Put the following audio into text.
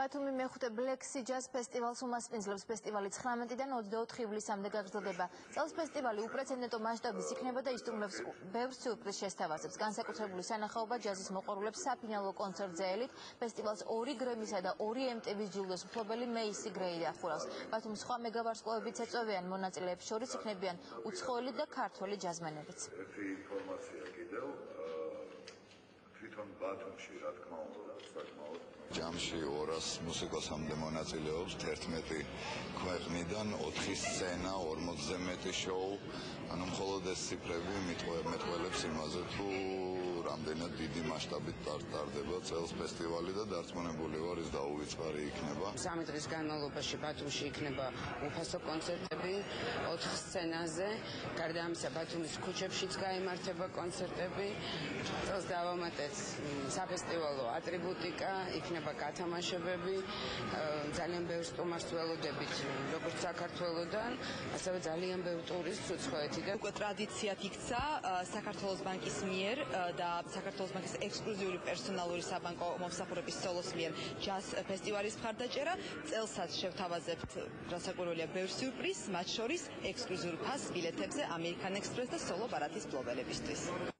ბათუმი მეხუთე Black Sea Jazz ფესტივალს უმასპინძლებს. ფესტივალი 19-დან 24 ივლისამდე გაგრძელდება. წელს ფესტივალი უპრეცედენტო მასშტაბის იქნება და ისტუმრებს ბევრ სიურპრიზს შესთავაზებს. განსაკუთრებული სანახაობა ჯაზის მოყვარულებს საფინალო კონცერტზე ელით. ფესტივალს 2 გრემისა და 2 MTV-ის ჯილდოს მფლობელი მეისი გრეი ახურავს. ბათუმის სხვა მეგავარსკვლავებიც ეწვევიან, მონაწილეებს შორის იქნებიან უცხოელი და ქართველი ჯაზმენებიც. თვითონ ბათუმში რა თქმა უნდა საკმაოდ ჯამში 200 მუსიკოსამდე მონაწილეობს 11 ქვეყნიდან 4 სცენა 40-ზე მეტი შოუ ანუ მხოლოდ ეს ციფრები მეტყველებს იმაზე თუ რამდენად დიდი მასშტაბით ტარდება წელს ფესტივალი და დარწმუნებული ვარ ის დაუვიწყარი იქნება 3 დღის განმავლობაში ბათუმში იქნება უფასო კონცერტები 4 სცენაზე გარდა ამისა ბათუმის ქუჩებშიც გაიმართება კონცერტები წელს დავამატეთ საფესტივალო ატრიბუტიკა, იქნება გათამაშებები, ძალიან ბევრ სტუმარს ველოდებით, როგორც საქართველოდან, ასევე ძალიან ბევრ ტურისტს უცხოეთიდან. უკვე ტრადიციად იქცა საქართველოს ბანკის მიერ და საქართველოს ბანკის ექსკლუზიური პერსონალური საბანკო მომსახურების სოლოს მიერ ჯაზ ფესტივალის მხარდაჭერა. წელსაც შევთავაზებთ გასაკვირველია ბევრ სიურპრიზს, მათ შორის ექსკლუზიურ ფასს ბილეთებზე American Express და სოლო ბარათის მფლობელებისთვის.